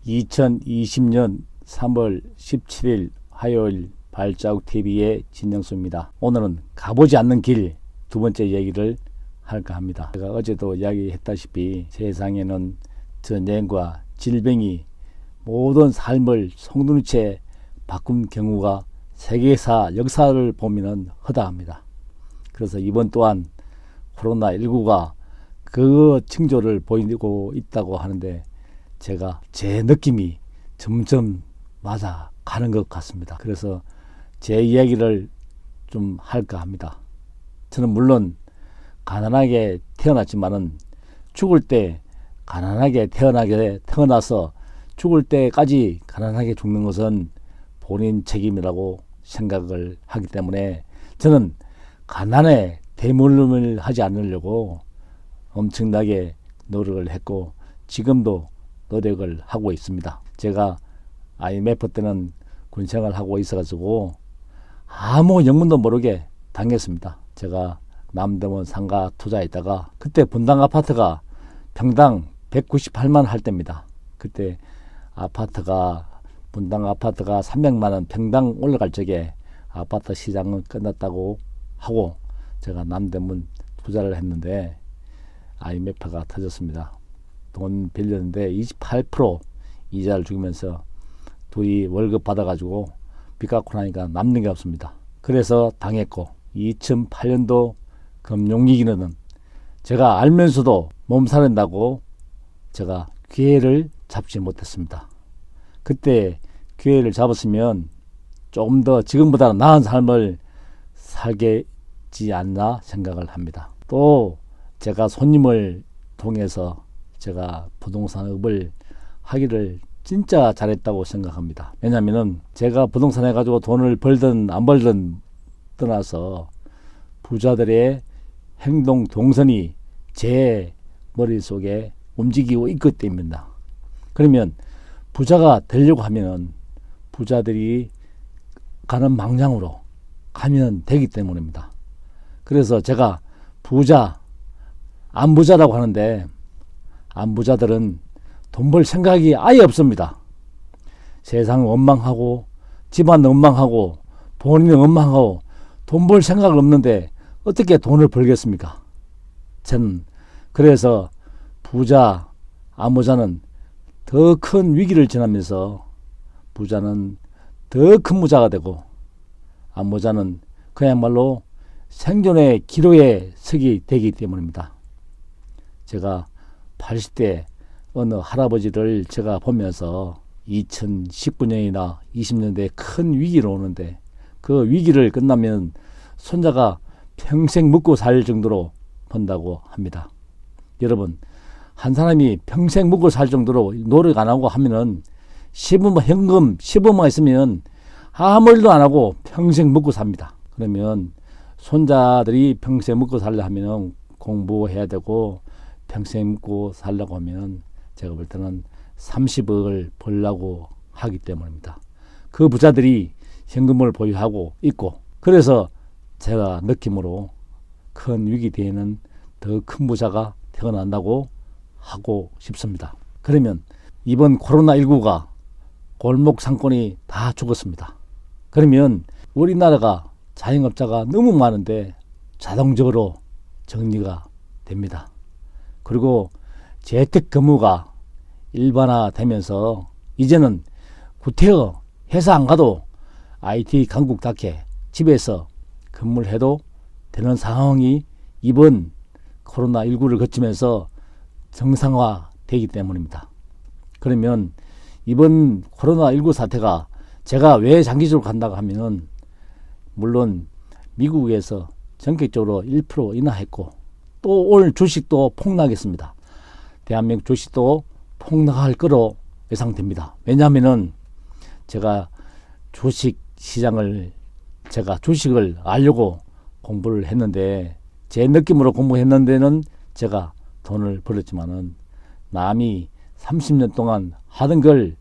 2020년 3월 17일 화요일 발자국TV의 진정수입니다. 오늘은 가보지 않는 길 두 번째 얘기를 할까 합니다. 제가 어제도 이야기했다시피 세상에는 전쟁과 질병이 모든 삶을 송두리째 바꾼 경우가 세계사 역사를 보면 허다합니다. 그래서 이번 또한 코로나19가 그 징조를 보이고 있다고 하는데 제가 제 느낌이 점점 맞아 가는 것 같습니다. 그래서 제 이야기를 좀 할까 합니다. 저는 물론 가난하게 태어났지만은 죽을 때 가난하게 태어나서 죽을 때까지 가난하게 죽는 것은 본인 책임이라고 생각을 하기 때문에 저는 가난에 대물림을 하지 않으려고 엄청나게 노력을 했고 지금도 노력을 하고 있습니다. 제가 IMF 때는 군생활을 하고 있어가지고 아무 영문도 모르게 당했습니다. 제가 남대문 상가 투자했다가 그때 분당 아파트가 평당 198만 할 때입니다. 그때 분당 아파트가 300만원 평당 올라갈 적에 아파트 시장은 끝났다고 하고 제가 남대문 투자를 했는데 IMF가 터졌습니다. 돈 빌렸는데 28% 이자를 주면서 둘이 월급 받아가지고 빚 갚고 나니까 남는 게 없습니다. 그래서 당했고 2008년도 금융위기는 제가 알면서도 몸살인다고 제가 기회를 잡지 못했습니다. 그때 기회를 잡았으면 조금 더 지금보다 나은 삶을 살겠지 않나 생각을 합니다. 또 제가 손님을 통해서 제가 부동산업을 하기를 진짜 잘했다고 생각합니다. 왜냐하면 제가 부동산 해가지고 돈을 벌든 안 벌든 떠나서 부자들의 행동 동선이 제 머릿속에 움직이고 있기 때문입니다. 그러면 부자가 되려고 하면 부자들이 가는 방향으로 가면 되기 때문입니다. 그래서 제가 안부자라고 하는데 안부자들은 돈 벌 생각이 아예 없습니다. 세상은 원망하고 집안은 원망하고 본인은 원망하고 돈 벌 생각 없는데 어떻게 돈을 벌겠습니까? 저는 그래서 안부자는 더 큰 위기를 지나면서 부자는 더 큰 부자가 되고 안부자는 그야말로 생존의 기로에 서게 되기 때문입니다. 제가 80대 어느 할아버지를 제가 보면서 2019년이나 20년대에 큰 위기를 오는데 그 위기를 끝나면 손자가 평생 먹고 살 정도로 번다고 합니다. 여러분, 한 사람이 평생 먹고 살 정도로 노력 안 하고 하면은 현금 15만 있으면 아무 일도 안 하고 평생 먹고 삽니다. 그러면 손자들이 평생 먹고 살려 하면 공부해야 되고 평생 먹고 살려고 하면 제가 볼 때는 30억을 벌려고 하기 때문입니다. 그 부자들이 현금을 보유하고 있고 그래서 제가 느낌으로 큰 위기 뒤에는 더 큰 부자가 태어난다고 하고 싶습니다. 그러면 이번 코로나19가 골목 상권이 다 죽었습니다. 그러면 우리나라가 자영업자가 너무 많은데 자동적으로 정리가 됩니다. 그리고 재택근무가 일반화되면서 이제는 구태여 회사 안 가도 IT 강국 닿게 집에서 근무를 해도 되는 상황이 이번 코로나19를 거치면서 정상화되기 때문입니다. 그러면 이번 코로나19 사태가 제가 왜 장기적으로 간다고 하면 물론 미국에서 전격적으로 1% 인하했고 또 오늘 주식도 폭락했습니다. 대한민국 주식도 폭락할 거로 예상됩니다. 왜냐하면은 제가 주식을 알려고 공부를 했는데 제 느낌으로 공부했는 데는 제가 돈을 벌었지만은 남이 30년 동안 하던 걸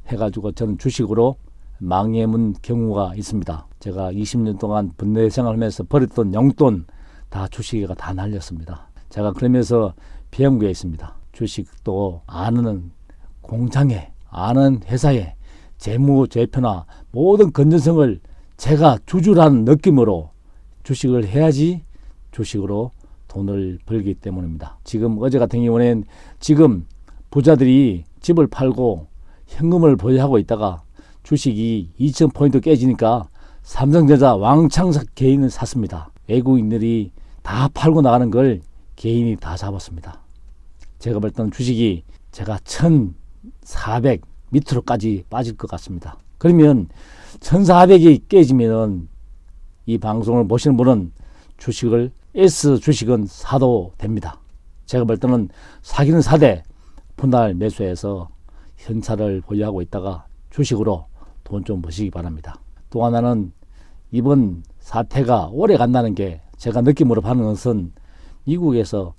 해가지고 저는 주식으로 망해문 경우가 있습니다. 제가 20년 동안 bun내 생활하면서 벌었던 용돈 다 주식에가 다 날렸습니다. 제가 그러면서 배운 게 있습니다. 주식도 아는 공장에 아는 회사에 재무제표나 모든 건전성을 제가 주주라는 느낌으로 주식을 해야지 주식으로 돈을 벌기 때문입니다. 지금 어제 같은 경우는 지금 부자들이 집을 팔고 현금을 보유하고 있다가 주식이 2000포인트 깨지니까 삼성전자 왕창 개인을 샀습니다. 외국인들이 다 팔고 나가는 걸 개인이 다 잡았습니다. 제가 볼 때는 주식이 제가 1400 밑으로까지 빠질 것 같습니다. 그러면 1400이 깨지면 이 방송을 보시는 분은 주식을 S 주식은 사도 됩니다. 제가 볼 때는 사기는 사되 분할 매수해서 현찰을 보유하고 있다가 주식으로 돈 좀 버시기 바랍니다. 또 하나는 이번 사태가 오래 간다는 게 제가 느낌으로 받는 것은 미국에서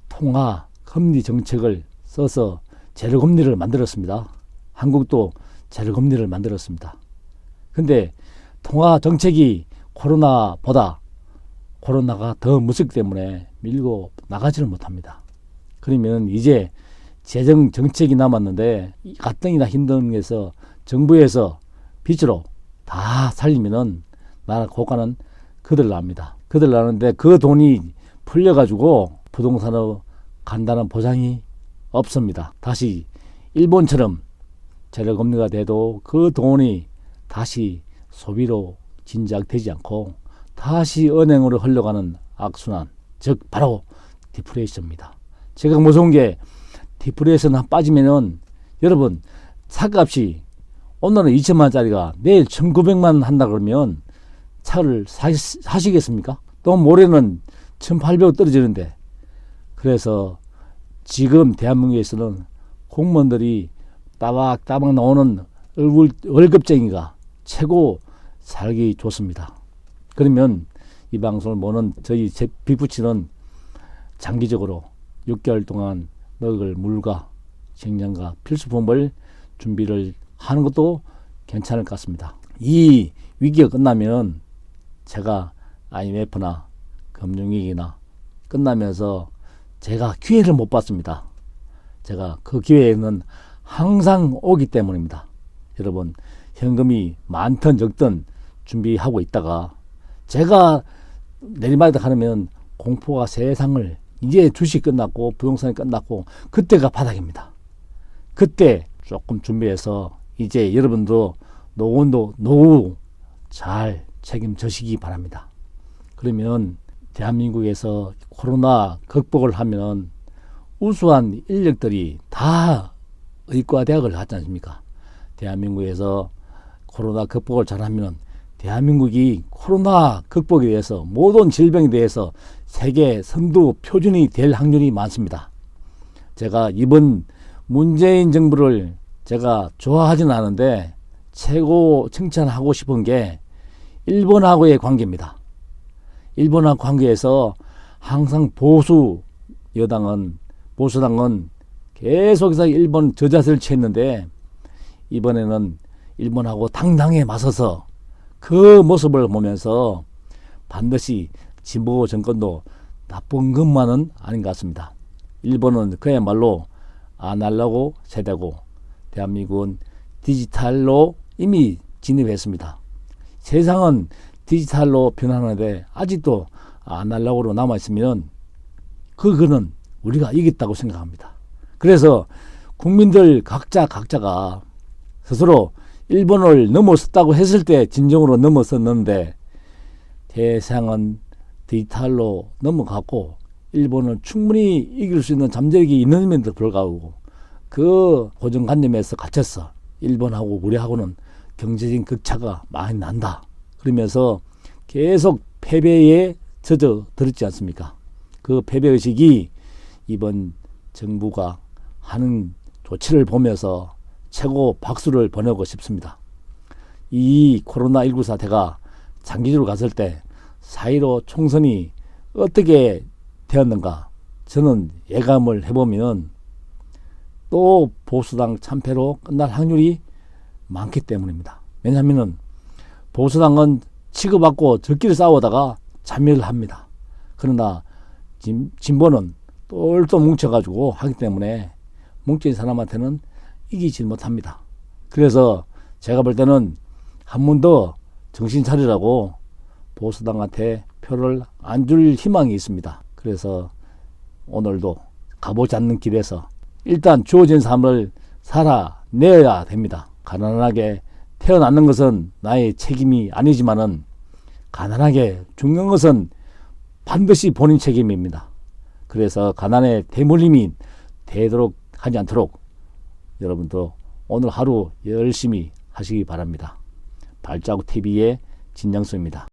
통화 금리 정책을 써서 제로금리를 만들었습니다. 한국도 제로금리를 만들었습니다. 근데 통화 정책이 코로나가 더 무섭기 때문에 밀고 나가지를 못합니다. 그러면 이제 재정 정책이 남았는데 가뜩이나 힘든 데서 정부에서 빚으로 다 살리면은 나라 고가는 그들 납니다. 그들 나는데 그 돈이 풀려가지고 부동산으로 간다는 보장이 없습니다. 다시 일본처럼 제로금리가 돼도 그 돈이 다시 소비로 진작되지 않고 다시 은행으로 흘러가는 악순환, 즉 바로 디플레이션입니다. 제가 무서운 게 디플레이션 빠지면은 여러분 차값이 오늘은 2천만원짜리가 내일 1,900만 한다 그러면 차를 사시겠습니까? 또 모레는 1,800 떨어지는데. 그래서 지금 대한민국에서는 공무원들이 따박따박 나오는 월급쟁이가 최고 살기 좋습니다. 그러면 이 방송을 보는 저희 빅부치는 장기적으로 6개월 동안 먹을 물과 식량과 필수품을 준비를 하는 것도 괜찮을 것 같습니다. 이 위기가 끝나면 제가 IMF나 금융위기나 끝나면서 제가 기회를 못 봤습니다. 제가 그 기회에는 항상 오기 때문입니다. 여러분 현금이 많든 적든 준비하고 있다가 제가 내리막이다 하면 공포가 세상을 이제 주식 끝났고 부동산이 끝났고 그때가 바닥입니다. 그때 조금 준비해서 이제 여러분도 노후 잘 책임져시기 바랍니다. 그러면 대한민국에서 코로나 극복을 하면 우수한 인력들이 다 의과대학을 하지 않습니까? 대한민국에서 코로나 극복을 잘하면 대한민국이 코로나 극복에 대해서 모든 질병에 대해서 세계 선두 표준이 될 확률이 많습니다. 제가 이번 문재인 정부를 제가 좋아하진 않은데 최고 칭찬하고 싶은 게 일본하고의 관계입니다. 일본하고 관계에서 항상 보수당은 계속해서 일본 저자세를 취했는데 이번에는 일본하고 당당히 맞서서 그 모습을 보면서 반드시 진보 정권도 나쁜 것만은 아닌 것 같습니다. 일본은 그야말로 아날로그 세대고 대한민국은 디지털로 이미 진입했습니다. 세상은 디지털로 변하는데 아직도 아날로그로 남아있으면 그거는 우리가 이겼다고 생각합니다. 그래서 국민들 각자가 스스로 일본을 넘어섰다고 했을 때 진정으로 넘어섰는데 세상은 디지털로 넘어갔고 일본은 충분히 이길 수 있는 잠재력이 있는데도 불구하고 그 고정관념에서 갇혔어. 일본하고 우리하고는 경제적인 격차가 많이 난다. 그러면서 계속 패배에 젖어들었지 않습니까? 그 패배의식이 이번 정부가 하는 조치를 보면서 최고 박수를 보내고 싶습니다. 이 코로나19 사태가 장기적으로 갔을 때 4.15 총선이 어떻게 되었는가 저는 예감을 해보면 또 보수당 참패로 끝날 확률이 많기 때문입니다. 왜냐하면 보수당은 치고받고 적끼리 싸우다가 자멸을 합니다. 그러나 진보는 똘똘 뭉쳐가지고 하기 때문에 뭉친 사람한테는 이기지 못합니다. 그래서 제가 볼 때는 한 번 더 정신 차리라고 보수당한테 표를 안 줄 희망이 있습니다. 그래서 오늘도 가보지 않는 길에서 일단 주어진 삶을 살아내야 됩니다. 가난하게 태어나는 것은 나의 책임이 아니지만은 가난하게 죽는 것은 반드시 본인 책임입니다. 그래서 가난에 대물림이 되도록 하지 않도록 여러분도 오늘 하루 열심히 하시기 바랍니다. 발자국 TV의 진정수입니다.